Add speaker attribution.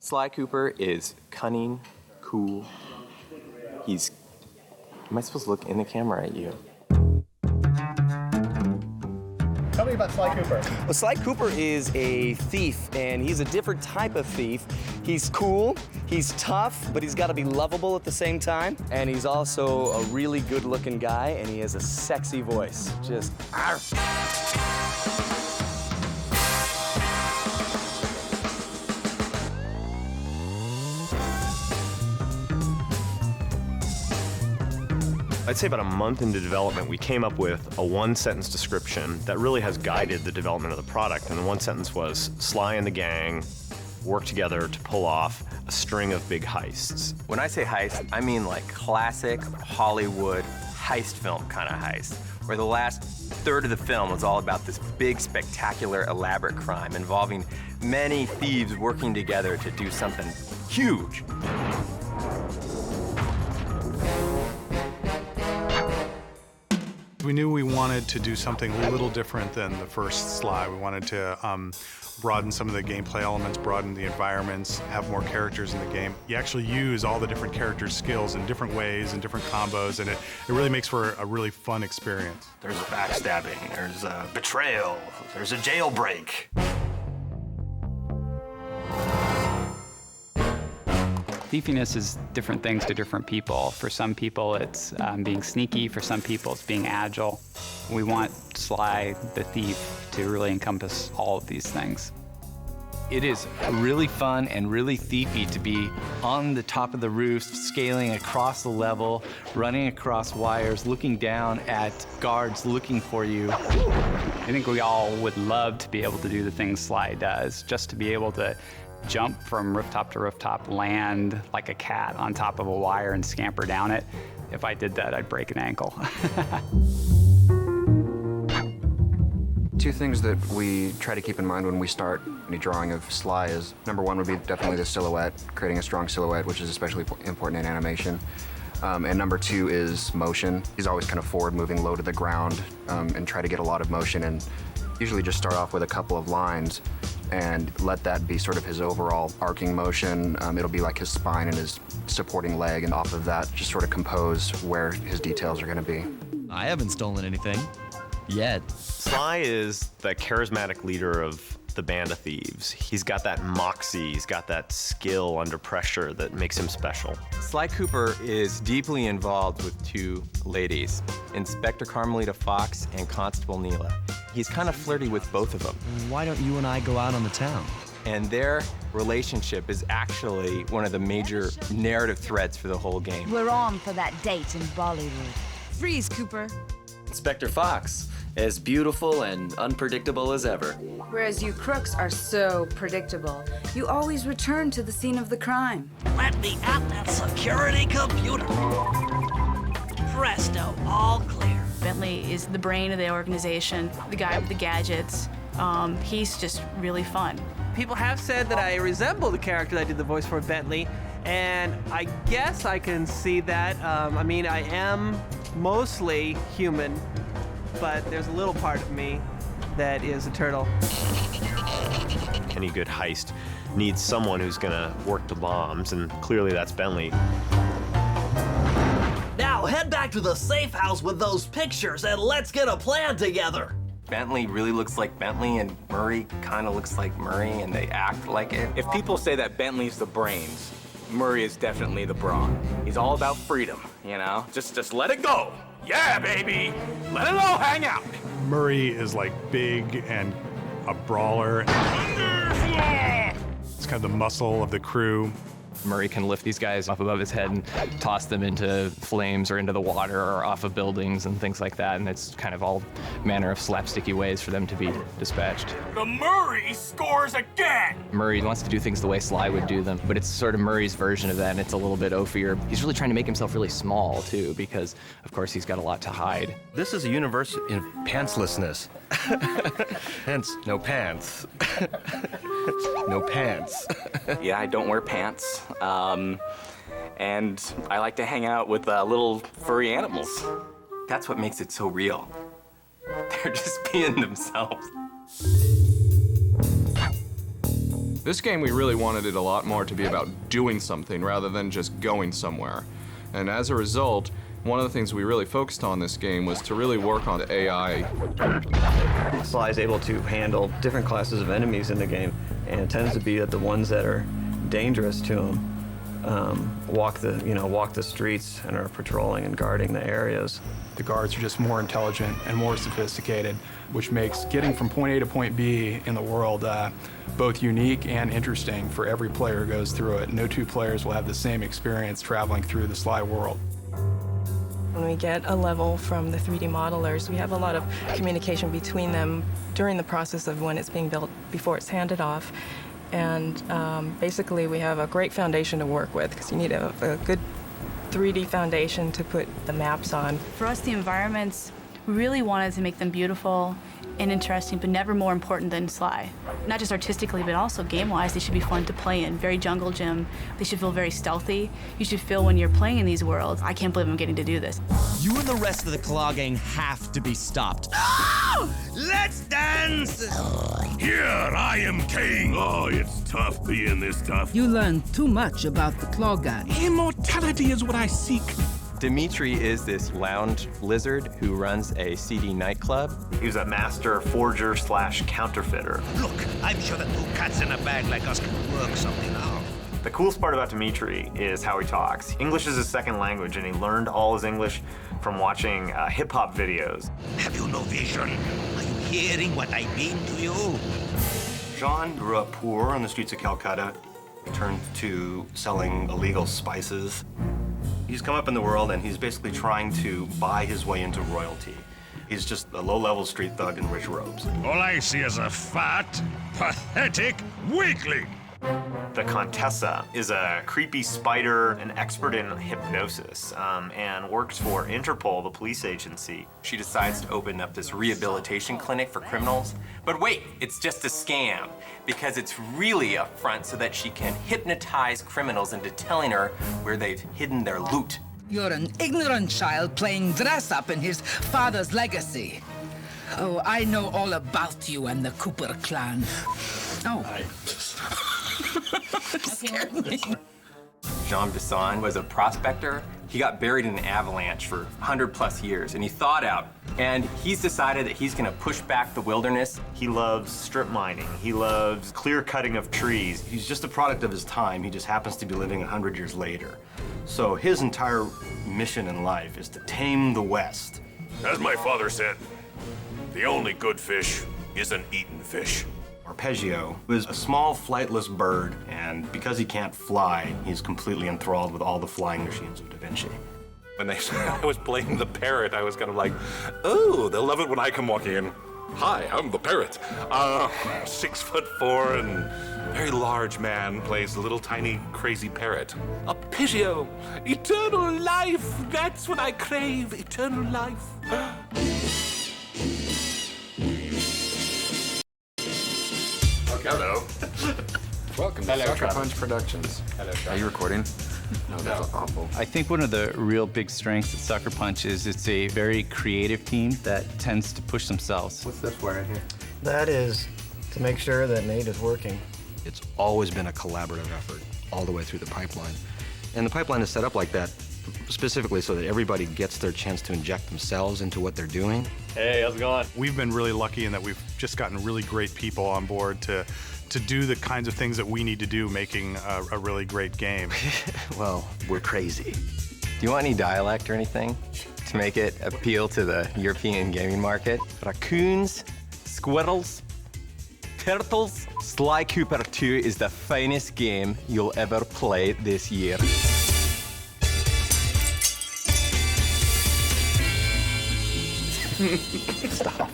Speaker 1: Sly Cooper is cunning, cool. He's... Am I supposed to look in the camera at you?
Speaker 2: Tell me about Sly Cooper.
Speaker 3: Well, Sly Cooper is a thief, and he's a different type of thief. He's cool, he's tough, but he's got to be lovable at the same time. And he's also a really good-looking guy, and he has a sexy voice. Just, arf.
Speaker 4: I'd say about a month into development, we came up with a one-sentence description that really has guided the development of the product. And the one sentence was, Sly and the gang work together to pull off a string of big heists.
Speaker 1: When I say heist, I mean like classic Hollywood heist film kind of heist, where the last third of the film was all about this big, spectacular, elaborate crime involving many thieves working together to do something huge.
Speaker 5: We knew we wanted to do something a little different than the first Sly. We wanted to broaden some of the gameplay elements, broaden the environments, have more characters in the game. You actually use all the different characters' skills in different ways and different combos, and it really makes for a really fun experience.
Speaker 6: There's a backstabbing, there's a betrayal, there's a jailbreak.
Speaker 7: Thiefiness is different things to different people. For some people, it's being sneaky. For some people, it's being agile. We want Sly the Thief to really encompass all of these things.
Speaker 8: It is really fun and really thiefy to be on the top of the roof, scaling across the level, running across wires, looking down at guards looking for you.
Speaker 7: I think we all would love to be able to do the things Sly does, just to be able to jump from rooftop to rooftop, land like a cat on top of a wire and scamper down it. If I did that, I'd break an ankle.
Speaker 9: Two things that we try to keep in mind when we start any drawing of Sly is, number one would be definitely the silhouette, creating a strong silhouette, which is especially important in animation. And number two is motion. He's always kind of forward moving, low to the ground, and try to get a lot of motion, and usually just start off with a couple of lines and let that be sort of his overall arcing motion. It'll be like his spine and his supporting leg, and off of that, just sort of compose where his details are gonna be.
Speaker 10: I haven't stolen anything, yet.
Speaker 4: Sly is the charismatic leader of the band of thieves. He's got that moxie, he's got that skill under pressure that makes him special.
Speaker 1: Sly Cooper is deeply involved with two ladies, Inspector Carmelita Fox and Constable Neela. He's kind of flirty with both of them.
Speaker 10: Why don't you and I go out on the town?
Speaker 1: And their relationship is actually one of the major narrative threads for the whole game.
Speaker 11: We're on for that date in Bollywood. Freeze, Cooper.
Speaker 3: Inspector Fox, as beautiful and unpredictable as ever.
Speaker 11: Whereas you crooks are so predictable, you always return to the scene of the crime.
Speaker 12: Let me at that security computer. Presto, all clear.
Speaker 13: Bentley is the brain of the organization, the guy with the gadgets. He's just really fun.
Speaker 14: People have said that I resemble the character that I did the voice for, Bentley, and I guess I can see that. I mean, I am mostly human, but there's a little part of me that is a turtle.
Speaker 4: Any good heist needs someone who's gonna work the bombs, and clearly that's Bentley.
Speaker 12: Now head back to the safe house with those pictures and let's get a plan together.
Speaker 1: Bentley really looks like Bentley, and Murray kind of looks like Murray, and they act like it.
Speaker 15: If people say that Bentley's the brains, Murray is definitely the brawn. He's all about freedom, you know? Just let it go. Yeah, baby! Let it all hang out!
Speaker 5: Murray is like big and a brawler. It's kind of the muscle of the crew.
Speaker 16: Murray can lift these guys up above his head and toss them into flames or into the water or off of buildings and things like that, and it's kind of all manner of slapsticky ways for them to be dispatched.
Speaker 15: The Murray scores again!
Speaker 16: Murray wants to do things the way Sly would do them, but it's sort of Murray's version of that, and it's a little bit oafier. He's really trying to make himself really small, too, because, of course, he's got a lot to hide.
Speaker 6: This is a universe in pantslessness. Hence, no pants. No pants.
Speaker 15: Yeah, I don't wear pants. And I like to hang out with little furry animals.
Speaker 1: That's what makes it so real. They're just being themselves.
Speaker 17: This game, we really wanted it a lot more to be about doing something rather than just going somewhere. And as a result, one of the things we really focused on this game was to really work on the AI.
Speaker 3: SLY is able to handle different classes of enemies in the game, and it tends to be that the ones that are dangerous to him walk the streets and are patrolling and guarding the areas.
Speaker 18: The guards are just more intelligent and more sophisticated, which makes getting from point A to point B in the world both unique and interesting for every player who goes through it. No two players will have the same experience traveling through the SLY world.
Speaker 19: When we get a level from the 3D modelers, we have a lot of communication between them during the process of when it's being built before it's handed off. And basically, we have a great foundation to work with because you need a good 3D foundation to put the maps on.
Speaker 13: For us, the environments, we really wanted to make them beautiful and interesting, but never more important than SLY. Not just artistically, but also game-wise, they should be fun to play in. Very jungle gym. They should feel very stealthy. You should feel when you're playing in these worlds, I can't believe I'm getting to do this.
Speaker 10: You and the rest of the Klaww Gang have to be stopped.
Speaker 20: Let's dance! Here, I am king. Oh, it's tough being this tough.
Speaker 21: You learn too much about the Klaww Gang.
Speaker 20: Immortality is what I seek.
Speaker 1: Dimitri is this lounge lizard who runs a seedy nightclub.
Speaker 4: He's a master forger / counterfeiter.
Speaker 20: Look, I'm sure that two cats in a bag like us can work something out.
Speaker 4: The coolest part about Dimitri is how he talks. English is his second language, and he learned all his English from watching hip-hop videos.
Speaker 20: Have you no vision? Are you hearing what I mean to you?
Speaker 22: Jean grew up poor on the streets of Calcutta. He turned to selling illegal spices. He's come up in the world, and he's basically trying to buy his way into royalty. He's just a low-level street thug in rich robes.
Speaker 20: All I see is a fat, pathetic weakling.
Speaker 4: The Contessa is a creepy spider, an expert in hypnosis, and works for Interpol, the police agency.
Speaker 1: She decides to open up this rehabilitation clinic for criminals. But wait, it's just a scam, because it's really a front so that she can hypnotize criminals into telling her where they've hidden their loot.
Speaker 21: You're an ignorant child playing dress-up in his father's legacy. Oh, I know all about you and the Cooper clan. Oh. Scared me.
Speaker 1: Jean Bisson was a prospector. He got buried in an avalanche for 100+ years, and he thawed out. And he's decided that he's gonna push back the wilderness.
Speaker 4: He loves strip mining. He loves clear cutting of trees.
Speaker 22: He's just a product of his time. He just happens to be living 100 years later. So his entire mission in life is to tame the West.
Speaker 20: As my father said, the only good fish is an eaten fish.
Speaker 22: Arpeggio is a small flightless bird, and because he can't fly, he's completely enthralled with all the flying machines of Da Vinci.
Speaker 23: When they said I was playing the parrot, I was kind of like, oh, they'll love it when I come walking in. Hi, I'm the parrot. 6'4" and very large man plays a little tiny crazy parrot. Arpeggio, eternal life, that's what I crave, eternal life.
Speaker 17: Hello. Welcome to
Speaker 7: Hello,
Speaker 17: Sucker
Speaker 7: Travis.
Speaker 17: Punch Productions.
Speaker 7: Hello,
Speaker 17: Are you recording? No, that's awful.
Speaker 8: I think one of the real big strengths at Sucker Punch is it's a very creative team that tends to push themselves.
Speaker 17: What's this for right here?
Speaker 3: That is to make sure that Nate is working.
Speaker 22: It's always been a collaborative effort all the way through the pipeline. And the pipeline is set up like that specifically so that everybody gets their chance to inject themselves into what they're doing.
Speaker 5: Hey, how's it going? We've been really lucky in that we've just gotten really great people on board to do the kinds of things that we need to do, making a really great game.
Speaker 22: Well, we're crazy.
Speaker 1: Do you want any dialect or anything to make it appeal to the European gaming market? Raccoons, squirrels, turtles. Sly Cooper 2 is the finest game you'll ever play this year.
Speaker 22: Stop.